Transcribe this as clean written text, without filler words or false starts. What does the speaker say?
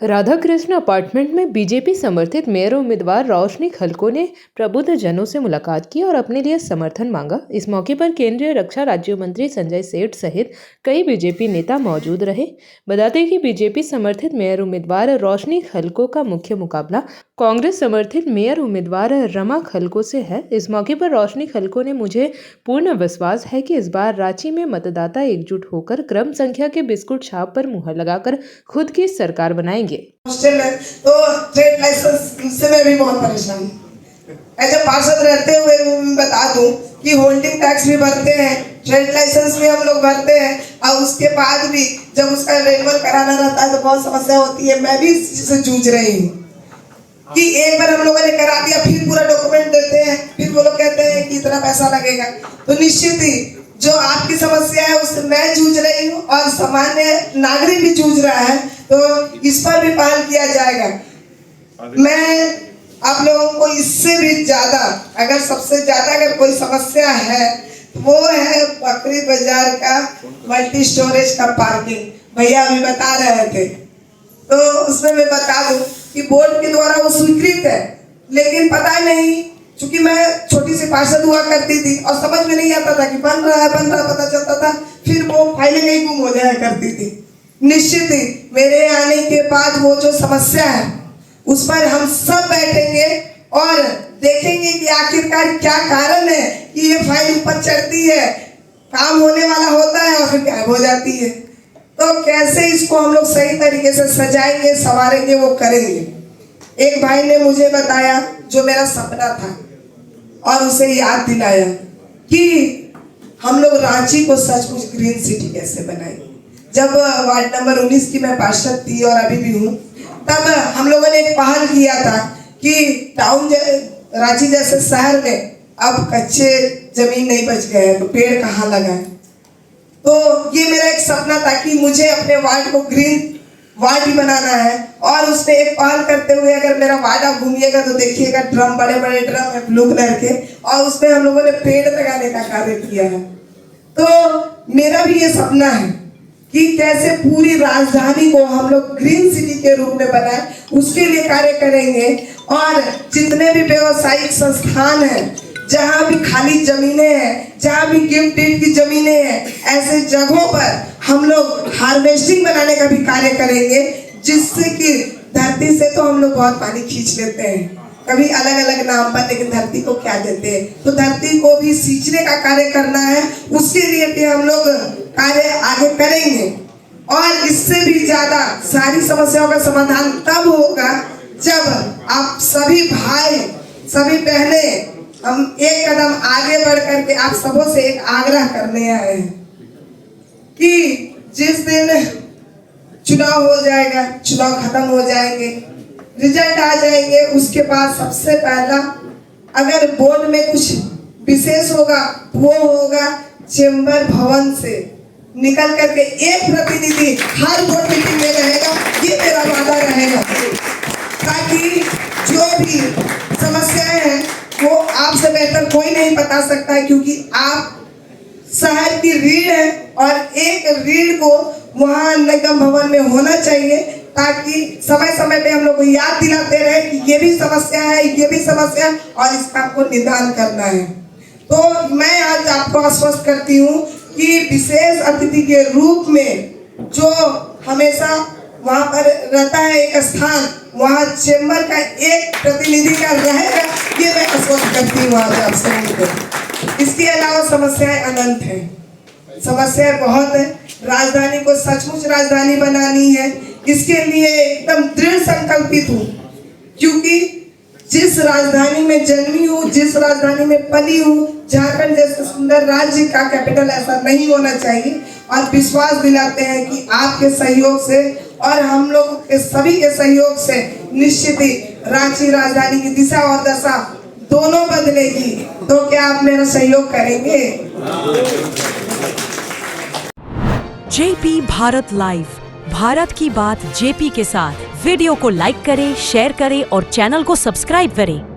Radha Krishna apartment में BJP समर्थित mayor उम्मीदवार रोशनी खलको ने प्रबुद्ध जनों से मुलाकात की और अपने लिए समर्थन मांगा। इस मौके पर केंद्रीय रक्षा राज्य मंत्री संजय सेठ सहित कई बीजेपी नेता मौजूद रहे। बता दें कि बीजेपी समर्थित मेयर उम्मीदवार रोशनी खलको का मुख्य मुकाबला कांग्रेस समर्थित मेयर उम्मीदवार रमा खलको से है। इस मौके पर रोशनी खलको ने मुझे पूर्ण विश्वास है कि इस बार रांची में मतदाता एकजुट होकर क्रम संख्या के बिस्कुट छाप पर मुहर लगाकर खुद की सरकार बनाएंगे। तो ट्रेड लाइसेंस से मैं भी बहुत परेशान हूँ। एज ए पार्षद रहते हुए बता दूं कि होल्डिंग टैक्स भी भरते हैं, ट्रेड लाइसेंस भी हम लोग भरते हैं और उसके बाद भी जब उसका रिन्यूअल कराना रहता है तो बहुत समस्या होती है। मैं भी इससे जूझ रही हूँ कि एक बार हम लोगों ने करा दिया, फिर पूरा डॉक्यूमेंट देते हैं, फिर वो लोग कहते हैं कि इतना पैसा लगेगा। तो निश्चित ही जो आपकी समस्या है उससे मैं जूझ रही हूँ और सामान्य नागरिक भी जूझ रहा है, तो इस पर भी पहल किया जाएगा। मैं आप लोगों को इससे भी ज्यादा, अगर सबसे ज्यादा अगर कोई समस्या है तो वो है बकरी बाजार का मल्टी स्टोरेज का पार्किंग। भैया अभी बता रहे थे, तो उसमें मैं बता दूं कि बोर्ड के द्वारा वो स्वीकृत है, लेकिन पता नहीं, चूंकि मैं छोटी सी पार्षद हुआ करती थी और समझ में नहीं आता था कि बन रहा है पता चलता था, फिर वो फाइलें कहीं गुम हो जाया करती थी। निश्चित ही मेरे आने के बाद वो जो समस्या है उस पर हम सब बैठेंगे और देखेंगे कि आखिरकार क्या कारण है कि ये फाइल ऊपर चढ़ती है, काम होने वाला होता है और फिर गायब हो जाती है। तो कैसे इसको हम लोग सही तरीके से सजाएंगे, संवारेंगे, वो करेंगे। एक भाई ने मुझे बताया जो मेरा सपना था और उसे याद दिलाया कि हम लोग रांची को सचमुच ग्रीन सिटी कैसे बनाएंगे। जब वार्ड नंबर 19 की मैं पार्षद थी और अभी भी हूँ, तब हम लोगों ने एक पहल किया था कि टाउन रांची जैसे शहर में अब कच्चे जमीन नहीं बच गए तो पेड़ कहाँ लगाएं। तो ये मेरा एक सपना था कि मुझे अपने वार्ड को ग्रीन वार्ड भी बनाना है। और उसमें एक पहल करते हुए अगर मेरा वार्ड आप घूमिएगा तो देखिएगा ड्रम, बड़े बड़े ड्रम है ब्लू कलर के, और उसमें हम लोगों ने पेड़ लगाने का कार्य किया है। तो मेरा भी ये सपना है कि कैसे पूरी राजधानी को हम लोग ग्रीन सिटी के रूप में बनाए, उसके लिए कार्य करेंगे। और जितने भी व्यवसायिक संस्थान हैं, जहाँ भी खाली जमीनें हैं, जहाँ भी गिफ्ट डीड की जमीनें हैं, ऐसे जगहों पर हम लोग हार्वेस्टिंग बनाने का भी कार्य करेंगे, जिससे कि धरती से तो हम लोग बहुत पानी खींच लेते हैं कभी अलग अलग नाम पर, लेकिन धरती को क्या देते हैं, तो धरती को भी सींचने का कार्य करना है। उसके लिए भी हम लोग कार्य आगे करेंगे और इससे भी ज्यादा सारी समस्याओं का समाधान तब होगा जब आप सभी भाई, सभी बहनें, हम एक कदम आगे बढ़ करके आप सबों से एक आग्रह करने आए हैं कि जिस दिन चुनाव हो जाएगा, चुनाव खत्म हो जाएंगे, रिजल्ट आ जाएंगे, उसके बाद सबसे पहला अगर बोर्ड में कुछ विशेष होगा वो होगा चेंबर भवन से निकल करके एक प्रतिनिधि हर बोर्ड मीटिंग में रहेगा। ये मेरा वादा रहेगा, ताकि जो भी समस्याएं हैं वो आपसे बेहतर कोई नहीं बता सकता है, क्योंकि आप शहर की रीढ़ है और एक रीढ़ को वहाँ निगम भवन में होना चाहिए, ताकि समय समय पे हम लोग को याद दिलाते रहे कि ये भी समस्या है, ये भी समस्या, और इसका आपको निदान करना है। तो मैं आज आपको आश्वस्त करती हूँ कि विशेष अतिथि के रूप में जो हमेशा वहाँ पर रहता है एक स्थान, वहाँ चेंबर का एक प्रतिनिधि का रहेगा, ये मैं आश्वस्त करती हूँ आज आपसे मिलकर। इसके अलावा समस्याएं अनंत हैं, समस्याएं बहुत है। राजधानी को सचमुच राजधानी बनानी है, इसके लिए एकदम दृढ़ संकल्पित हूँ, क्योंकि जिस राजधानी में जन्मी हूँ, जिस राजधानी में पली हूँ, झारखंड जैसे सुंदर राज्य का कैपिटल ऐसा नहीं होना चाहिए। और विश्वास दिलाते हैं कि आपके सहयोग से और हम लोग के सभी के सहयोग से निश्चित ही रांची राजधानी की दिशा और दशा दोनों बदलेगी। तो क्या आप मेरा सहयोग करेंगे? जेपी भारत लाइव, भारत की बात जेपी के साथ। वीडियो को लाइक करें, शेयर करें और चैनल को सब्सक्राइब करें।